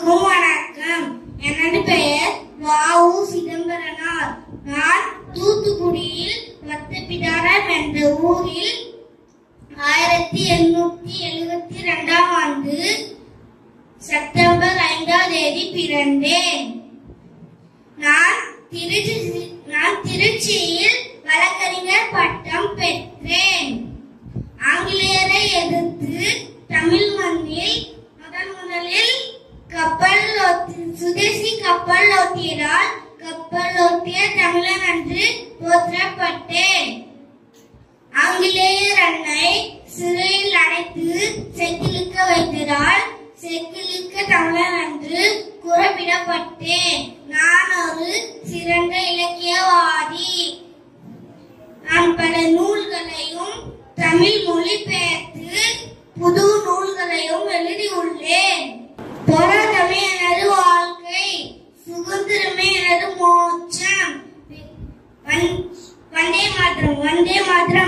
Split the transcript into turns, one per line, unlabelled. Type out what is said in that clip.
அனைவருக்கும் வணக்கம். எனது பெயர் வ.உ. சிதம்பரனார். நான் தூத்துக்குடியில் வத்தப்பிடாரம் என்ற ஊரில் 1872 ஆண்டு செப்டம்பர் 5ஆம் தேதி பிறந்தேன். நான் திருச்சியில் வழக்கறிஞர் பட்டம் பெற்றேன். ஆங்கிலேயரை எதிர்த்து தமிழ் மண்ணில் முதலில் சுதேசி கப்பலோட்டியரால் கப்பலோட்டிய தமிழன் என்று போற்றப்பட்டேன். ஆங்கிலேயர் என்னை சிறையில் அடைத்து செக்கிழுக்க வைத்ததால் செக்கிழுக்க தமிழன் என்று குறிப்பிடப்பட்டேன். நான் ஒரு சிறந்த இலக்கியவாதி. நான் பல நூல்களையும் தமிழ் மொழிபெயர்த்து புது நூல்களையும் எழுதியுள்ளேன். போராட்டமே எனது வாழ்க்கை, சுதந்திரமே எனது மோட்சம். வந்தே மாதரம், வந்தே மாதரம்.